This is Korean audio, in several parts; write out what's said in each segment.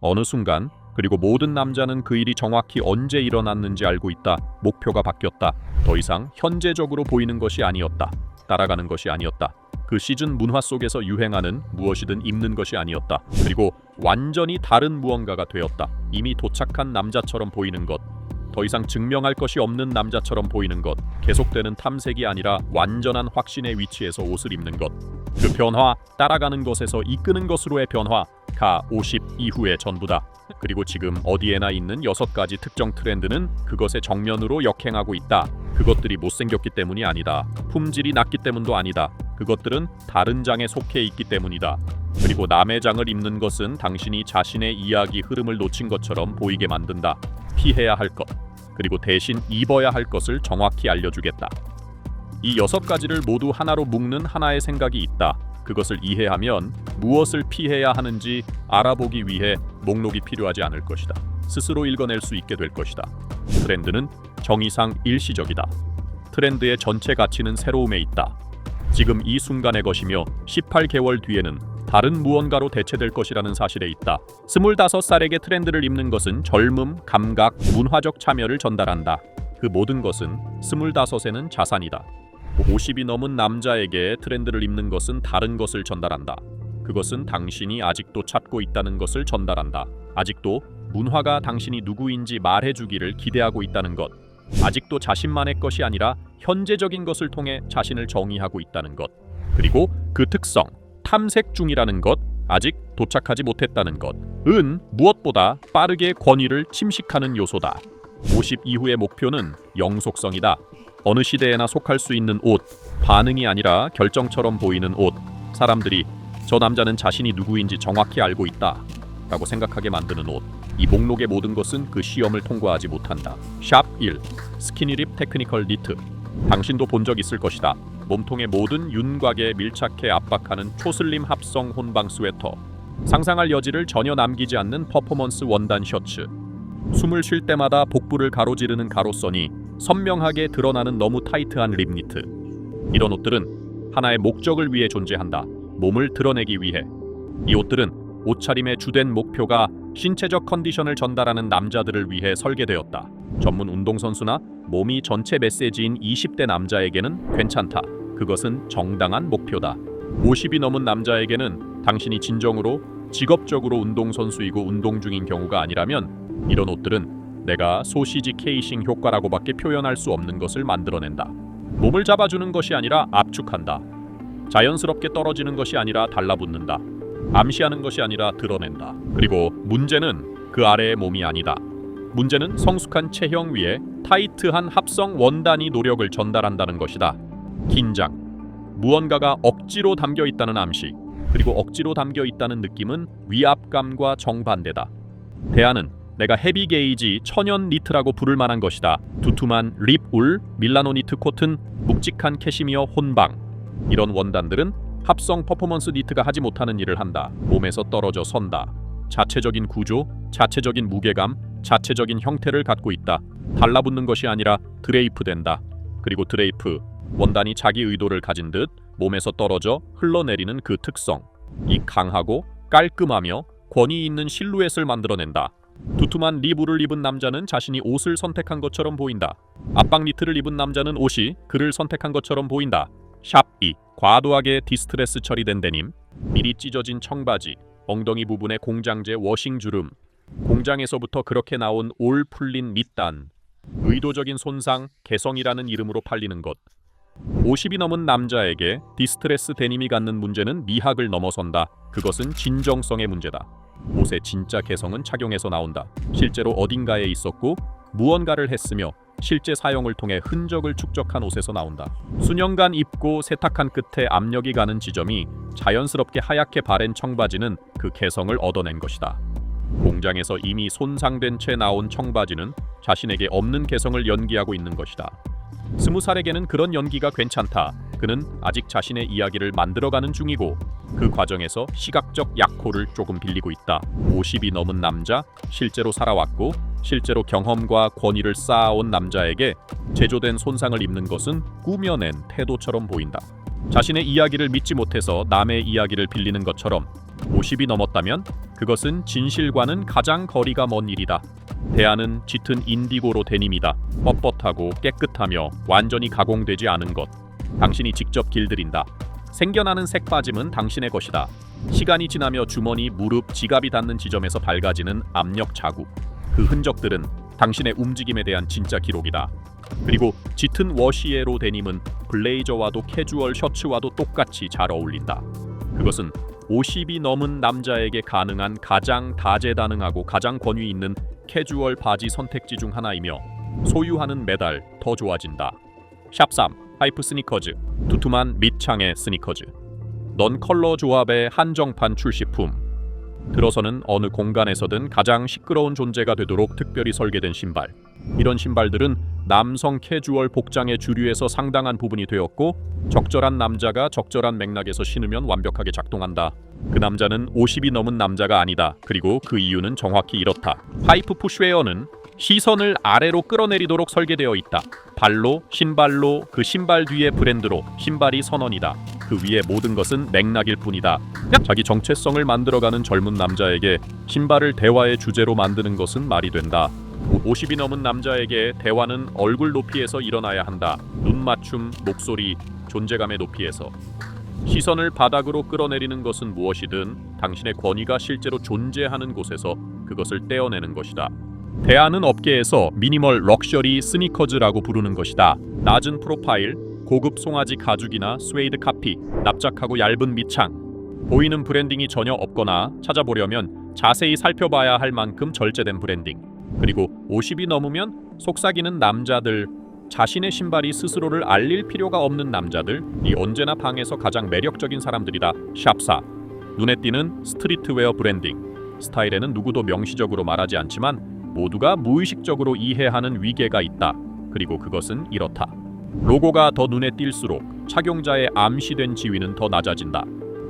어느 순간, 그리고 모든 남자는 그 일이 정확히 언제 일어났는지 알고 있다. 목표가 바뀌었다. 더 이상 현재적으로 보이는 것이 아니었다. 따라가는 것이 아니었다. 그 시즌 문화 속에서 유행하는 무엇이든 입는 것이 아니었다. 그리고 완전히 다른 무언가가 되었다. 이미 도착한 남자처럼 보이는 것. 더 이상 증명할 것이 없는 남자처럼 보이는 것. 계속되는 탐색이 아니라 완전한 확신의 위치에서 옷을 입는 것. 그 변화, 따라가는 것에서 이끄는 것으로의 변화가 50 이후의 전부다. 그리고 지금 어디에나 있는 6가지 특정 트렌드는 그것의 정면으로 역행하고 있다. 그것들이 못생겼기 때문이 아니다. 품질이 낮기 때문도 아니다. 그것들은 다른 장에 속해 있기 때문이다. 그리고 남의 장을 입는 것은 당신이 자신의 이야기 흐름을 놓친 것처럼 보이게 만든다. 피해야 할 것, 그리고 대신 입어야 할 것을 정확히 알려주겠다. 이 6가지를 모두 하나로 묶는 하나의 생각이 있다. 그것을 이해하면 무엇을 피해야 하는지 알아보기 위해 목록이 필요하지 않을 것이다. 스스로 읽어낼 수 있게 될 것이다. 트렌드는 정의상 일시적이다. 트렌드의 전체 가치는 새로움에 있다. 지금 이 순간의 것이며 18개월 뒤에는 다른 무언가로 대체될 것이라는 사실에 있다. 25살에게 트렌드를 입는 것은 젊음, 감각, 문화적 참여를 전달한다. 그 모든 것은 25에는 자산이다. 50이 넘은 남자에게 트렌드를 입는 것은 다른 것을 전달한다. 그것은 당신이 아직도 찾고 있다는 것을 전달한다. 아직도 문화가 당신이 누구인지 말해주기를 기대하고 있다는 것. 아직도 자신만의 것이 아니라 현재적인 것을 통해 자신을 정의하고 있다는 것. 그리고 그 특성, 탐색 중이라는 것, 아직 도착하지 못했다는 것은 무엇보다 빠르게 권위를 침식하는 요소다. 50 이후의 목표는 영속성이다. 어느 시대에나 속할 수 있는 옷, 반응이 아니라 결정처럼 보이는 옷. 사람들이 저 남자는 자신이 누구인지 정확히 알고 있다 라고 생각하게 만드는 옷. 이 목록의 모든 것은 그 시험을 통과하지 못한다. 샵 1. 스키니립 테크니컬 니트. 당신도 본 적 있을 것이다. 몸통의 모든 윤곽에 밀착해 압박하는 초슬림 합성 혼방 스웨터. 상상할 여지를 전혀 남기지 않는 퍼포먼스 원단 셔츠. 숨을 쉴 때마다 복부를 가로지르는 가로선이 선명하게 드러나는 너무 타이트한 립니트. 이런 옷들은 하나의 목적을 위해 존재한다. 몸을 드러내기 위해. 이 옷들은 옷차림의 주된 목표가 신체적 컨디션을 전달하는 남자들을 위해 설계되었다. 전문 운동선수나 몸이 전체 메시지인 20대 남자에게는 괜찮다. 그것은 정당한 목표다. 50이 넘은 남자에게는 당신이 진정으로 직업적으로 운동선수이고 운동 중인 경우가 아니라면 이런 옷들은 내가 소시지 케이싱 효과라고밖에 표현할 수 없는 것을 만들어낸다. 몸을 잡아주는 것이 아니라 압축한다. 자연스럽게 떨어지는 것이 아니라 달라붙는다. 암시하는 것이 아니라 드러낸다. 그리고 문제는 그 아래의 몸이 아니다. 문제는 성숙한 체형 위에 타이트한 합성 원단이 노력을 전달한다는 것이다. 긴장, 무언가가 억지로 담겨 있다는 암시, 그리고 억지로 담겨 있다는 느낌은 위압감과 정반대다. 대안은 내가 헤비 게이지 천연 니트라고 부를 만한 것이다. 두툼한 립울, 밀라노 니트 코튼, 묵직한 캐시미어 혼방. 이런 원단들은 합성 퍼포먼스 니트가 하지 못하는 일을 한다. 몸에서 떨어져 선다. 자체적인 구조, 자체적인 무게감, 자체적인 형태를 갖고 있다. 달라붙는 것이 아니라 드레이프 된다. 그리고 드레이프, 원단이 자기 의도를 가진 듯 몸에서 떨어져 흘러내리는 그 특성. 이 강하고 깔끔하며 권위 있는 실루엣을 만들어낸다. 두툼한 립울을 입은 남자는 자신이 옷을 선택한 것처럼 보인다. 압박 니트를 입은 남자는 옷이 그를 선택한 것처럼 보인다. 샵 2. 과도하게 디스트레스 처리된 데님, 미리 찢어진 청바지, 엉덩이 부분의 공장제 워싱 주름, 공장에서부터 그렇게 나온 올 풀린 밑단, 의도적인 손상, 개성이라는 이름으로 팔리는 것. 50이 넘은 남자에게 디스트레스 데님이 갖는 문제는 미학을 넘어선다. 그것은 진정성의 문제다. 옷의 진짜 개성은 착용에서 나온다. 실제로 어딘가에 있었고 무언가를 했으며 실제 사용을 통해 흔적을 축적한 옷에서 나온다. 수년간 입고 세탁한 끝에 압력이 가는 지점이 자연스럽게 하얗게 바랜 청바지는 그 개성을 얻어낸 것이다. 공장에서 이미 손상된 채 나온 청바지는 자신에게 없는 개성을 연기하고 있는 것이다. 20살에게는 그런 연기가 괜찮다. 그는 아직 자신의 이야기를 만들어가는 중이고 그 과정에서 시각적 약호를 조금 빌리고 있다. 50이 넘은 남자, 실제로 살아왔고 실제로 경험과 권위를 쌓아온 남자에게 제조된 손상을 입는 것은 꾸며낸 태도처럼 보인다. 자신의 이야기를 믿지 못해서 남의 이야기를 빌리는 것처럼 50이 넘었다면 그것은 진실과는 가장 거리가 먼 일이다. 대안은 짙은 인디고로 데님이다. 뻣뻣하고 깨끗하며 완전히 가공되지 않은 것. 당신이 직접 길들인다. 생겨나는 색 빠짐은 당신의 것이다. 시간이 지나며 주머니, 무릎, 지갑이 닿는 지점에서 밝아지는 압력 자국. 그 흔적들은 당신의 움직임에 대한 진짜 기록이다. 그리고 짙은 워시에로 데님은 블레이저와도 캐주얼 셔츠와도 똑같이 잘 어울린다. 그것은 50이 넘은 남자에게 가능한 가장 다재다능하고 가장 권위 있는 캐주얼 바지 선택지 중 하나이며 소유하는 매달 더 좋아진다. 샵3 하이프 스니커즈, 두툼한 밑창의 스니커즈. 넌 컬러 조합의 한정판 출시품. 들어서는 어느 공간에서든 가장 시끄러운 존재가 되도록 특별히 설계된 신발. 이런 신발들은 남성 캐주얼 복장의 주류에서 상당한 부분이 되었고 적절한 남자가 적절한 맥락에서 신으면 완벽하게 작동한다. 그 남자는 50이 넘은 남자가 아니다. 그리고 그 이유는 정확히 이렇다. 하이프 푸쉬웨어는 시선을 아래로 끌어내리도록 설계되어 있다. 발로, 신발로, 그 신발 뒤에 브랜드로 신발이 선언이다. 그 위에 모든 것은 맥락일 뿐이다. 자기 정체성을 만들어가는 젊은 남자에게 신발을 대화의 주제로 만드는 것은 말이 된다. 50이 넘은 남자에게 대화는 얼굴 높이에서 일어나야 한다. 눈 맞춤, 목소리, 존재감의 높이에서. 시선을 바닥으로 끌어내리는 것은 무엇이든 당신의 권위가 실제로 존재하는 곳에서 그것을 떼어내는 것이다. 대안은 업계에서 미니멀 럭셔리 스니커즈라고 부르는 것이다. 낮은 프로파일, 고급 송아지 가죽이나 스웨이드 카피, 납작하고 얇은 밑창. 보이는 브랜딩이 전혀 없거나 찾아보려면 자세히 살펴봐야 할 만큼 절제된 브랜딩. 그리고 50이 넘으면 속삭이는 남자들, 자신의 신발이 스스로를 알릴 필요가 없는 남자들이 언제나 방에서 가장 매력적인 사람들이다. 샵4 눈에 띄는 스트리트웨어 브랜딩. 스타일에는 누구도 명시적으로 말하지 않지만 모두가 무의식적으로 이해하는 위계가 있다. 그리고 그것은 이렇다. 로고가 더 눈에 띌수록 착용자의 암시된 지위는 더 낮아진다.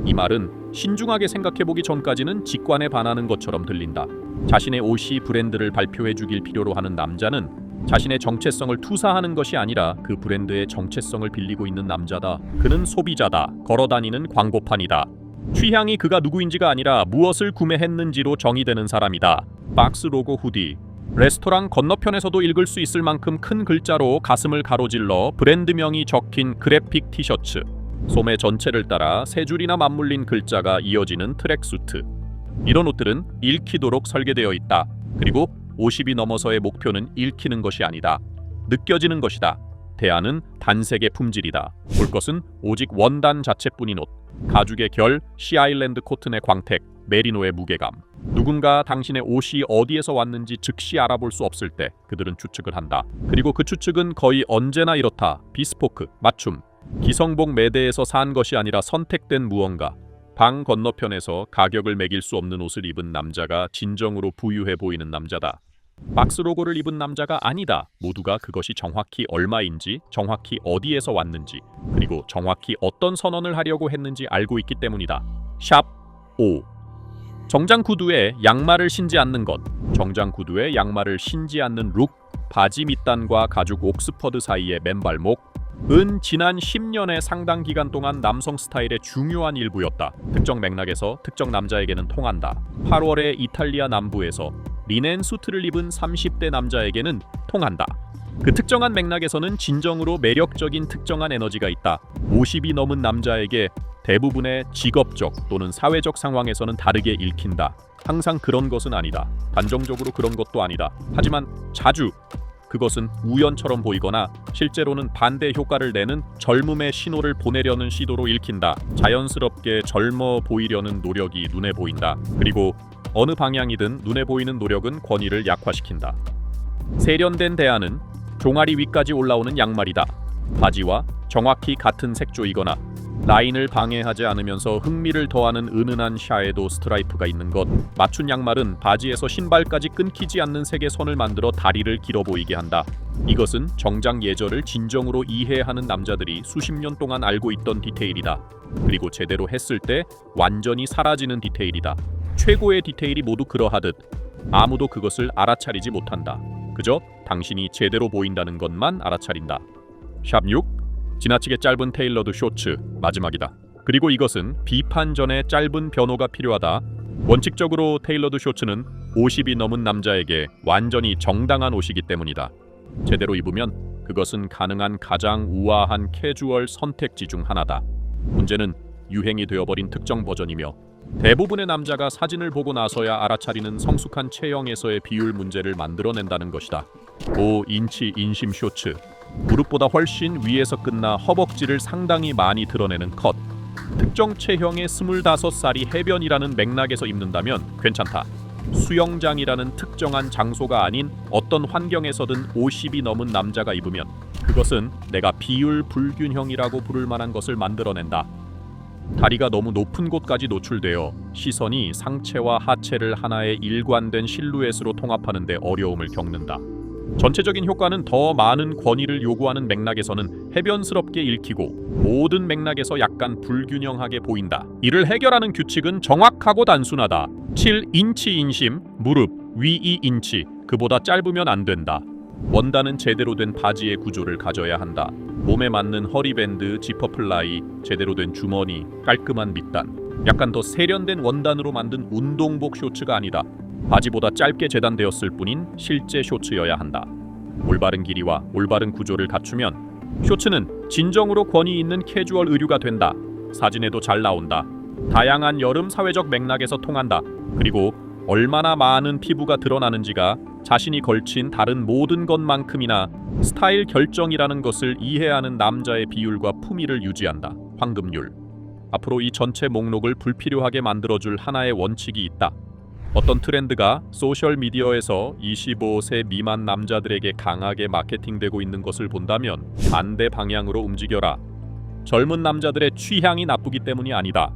이 말은 신중하게 생각해보기 전까지는 직관에 반하는 것처럼 들린다. 자신의 옷이 브랜드를 발표해주길 필요로 하는 남자는 자신의 정체성을 투사하는 것이 아니라 그 브랜드의 정체성을 빌리고 있는 남자다. 그는 소비자다. 걸어다니는 광고판이다. 취향이 그가 누구인지가 아니라 무엇을 구매했는지로 정의되는 사람이다. 박스 로고 후디. 레스토랑 건너편에서도 읽을 수 있을 만큼 큰 글자로 가슴을 가로질러 브랜드명이 적힌 그래픽 티셔츠. 소매 전체를 따라 세 줄이나 맞물린 글자가 이어지는 트랙수트. 이런 옷들은 읽히도록 설계되어 있다. 그리고 50이 넘어서의 목표는 읽히는 것이 아니다. 느껴지는 것이다. 대안은 단색의 품질이다. 볼 것은 오직 원단 자체뿐인 옷. 가죽의 결, 시아일랜드 코튼의 광택, 메리노의 무게감. 누군가 당신의 옷이 어디에서 왔는지 즉시 알아볼 수 없을 때 그들은 추측을 한다. 그리고 그 추측은 거의 언제나 이렇다. 비스포크, 맞춤. 기성복 매대에서 산 것이 아니라 선택된 무언가. 방 건너편에서 가격을 매길 수 없는 옷을 입은 남자가 진정으로 부유해 보이는 남자다. 박스 로고를 입은 남자가 아니다. 모두가 그것이 정확히 얼마인지, 정확히 어디에서 왔는지, 그리고 정확히 어떤 선언을 하려고 했는지 알고 있기 때문이다. 샵 5. 정장 구두에 양말을 신지 않는 것. 정장 구두에 양말을 신지 않는 룩. 바지 밑단과 가죽 옥스퍼드 사이의 맨발목. 은 지난 10년의 상당 기간 동안 남성 스타일의 중요한 일부였다. 특정 맥락에서 특정 남자에게는 통한다. 8월의 이탈리아 남부에서 리넨 수트를 입은 30대 남자에게는 통한다. 그 특정한 맥락에서는 진정으로 매력적인 특정한 에너지가 있다. 50이 넘은 남자에게 대부분의 직업적 또는 사회적 상황에서는 다르게 읽힌다. 항상 그런 것은 아니다. 단정적으로 그런 것도 아니다. 하지만 자주 그것은 우연처럼 보이거나 실제로는 반대 효과를 내는 젊음의 신호를 보내려는 시도로 읽힌다. 자연스럽게 젊어 보이려는 노력이 눈에 보인다. 그리고 어느 방향이든 눈에 보이는 노력은 권위를 약화시킨다. 세련된 대안은 종아리 위까지 올라오는 양말이다. 바지와 정확히 같은 색조이거나 라인을 방해하지 않으면서 흥미를 더하는 은은한 샤에도 스트라이프가 있는 것. 맞춘 양말은 바지에서 신발까지 끊기지 않는 색의 선을 만들어 다리를 길어 보이게 한다. 이것은 정장 예절을 진정으로 이해하는 남자들이 수십 년 동안 알고 있던 디테일이다. 그리고 제대로 했을 때 완전히 사라지는 디테일이다. 최고의 디테일이 모두 그러하듯 아무도 그것을 알아차리지 못한다. 그저 당신이 제대로 보인다는 것만 알아차린다. 샵 6. 지나치게 짧은 테일러드 쇼츠. 마지막이다. 그리고 이것은 비판 전에 짧은 변호가 필요하다. 원칙적으로 테일러드 쇼츠는 50이 넘은 남자에게 완전히 정당한 옷이기 때문이다. 제대로 입으면 그것은 가능한 가장 우아한 캐주얼 선택지 중 하나다. 문제는 유행이 되어버린 특정 버전이며 대부분의 남자가 사진을 보고 나서야 알아차리는 성숙한 체형에서의 비율 문제를 만들어낸다는 것이다. 5인치 인심 쇼츠, 무릎보다 훨씬 위에서 끝나 허벅지를 상당히 많이 드러내는 컷. 특정 체형의 25살이 해변이라는 맥락에서 입는다면 괜찮다. 수영장이라는 특정한 장소가 아닌 어떤 환경에서든 50이 넘은 남자가 입으면 그것은 내가 비율 불균형이라고 부를 만한 것을 만들어낸다. 다리가 너무 높은 곳까지 노출되어 시선이 상체와 하체를 하나의 일관된 실루엣으로 통합하는 데 어려움을 겪는다. 전체적인 효과는 더 많은 권위를 요구하는 맥락에서는 해변스럽게 읽히고 모든 맥락에서 약간 불균형하게 보인다. 이를 해결하는 규칙은 정확하고 단순하다. 7인치 인심, 무릎, 위 2인치, 그보다 짧으면 안 된다. 원단은 제대로 된 바지의 구조를 가져야 한다. 몸에 맞는 허리밴드, 지퍼플라이, 제대로 된 주머니, 깔끔한 밑단. 약간 더 세련된 원단으로 만든 운동복 쇼츠가 아니다. 바지보다 짧게 재단되었을 뿐인 실제 쇼츠여야 한다. 올바른 길이와 올바른 구조를 갖추면 쇼츠는 진정으로 권위 있는 캐주얼 의류가 된다. 사진에도 잘 나온다. 다양한 여름 사회적 맥락에서 통한다. 그리고 얼마나 많은 피부가 드러나는지가 자신이 걸친 다른 모든 것만큼이나 스타일 결정이라는 것을 이해하는 남자의 비율과 품위를 유지한다. 황금률. 앞으로 이 전체 목록을 불필요하게 만들어줄 하나의 원칙이 있다. 어떤 트렌드가 소셜미디어에서 25세 미만 남자들에게 강하게 마케팅되고 있는 것을 본다면 반대 방향으로 움직여라. 젊은 남자들의 취향이 나쁘기 때문이 아니다.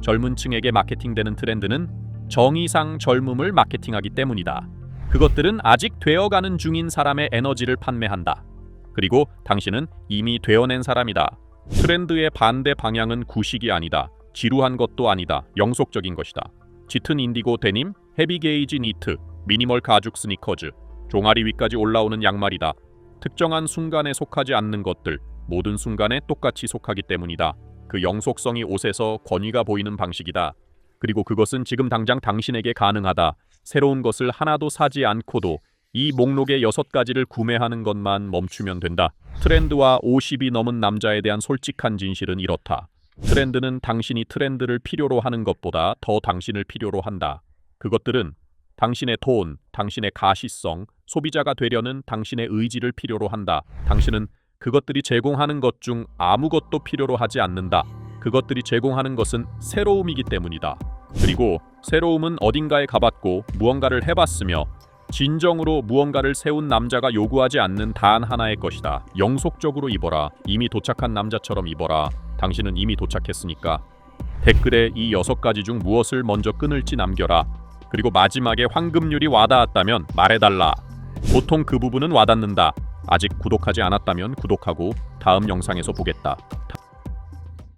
젊은 층에게 마케팅되는 트렌드는 정의상 젊음을 마케팅하기 때문이다. 그것들은 아직 되어가는 중인 사람의 에너지를 판매한다. 그리고 당신은 이미 되어낸 사람이다. 트렌드의 반대 방향은 구식이 아니다. 지루한 것도 아니다. 영속적인 것이다. 짙은 인디고 데님, 헤비 게이지 니트, 미니멀 가죽 스니커즈, 종아리 위까지 올라오는 양말이다. 특정한 순간에 속하지 않는 것들, 모든 순간에 똑같이 속하기 때문이다. 그 영속성이 옷에서 권위가 보이는 방식이다. 그리고 그것은 지금 당장 당신에게 가능하다. 새로운 것을 하나도 사지 않고도 이 목록의 6가지를 구매하는 것만 멈추면 된다. 트렌드와 50이 넘은 남자에 대한 솔직한 진실은 이렇다. 트렌드는 당신이 트렌드를 필요로 하는 것보다 더 당신을 필요로 한다. 그것들은 당신의 돈, 당신의 가시성, 소비자가 되려는 당신의 의지를 필요로 한다. 당신은 그것들이 제공하는 것 중 아무것도 필요로 하지 않는다. 그것들이 제공하는 것은 새로움이기 때문이다. 그리고 새로움은 어딘가에 가봤고 무언가를 해봤으며 진정으로 무언가를 세운 남자가 요구하지 않는 단 하나의 것이다. 영속적으로 입어라. 이미 도착한 남자처럼 입어라. 당신은 이미 도착했으니까. 댓글에 이 6가지 중 무엇을 먼저 끊을지 남겨라. 그리고 마지막에 황금률이 와닿았다면 말해달라. 보통 그 부분은 와닿는다. 아직 구독하지 않았다면 구독하고 다음 영상에서 보겠다.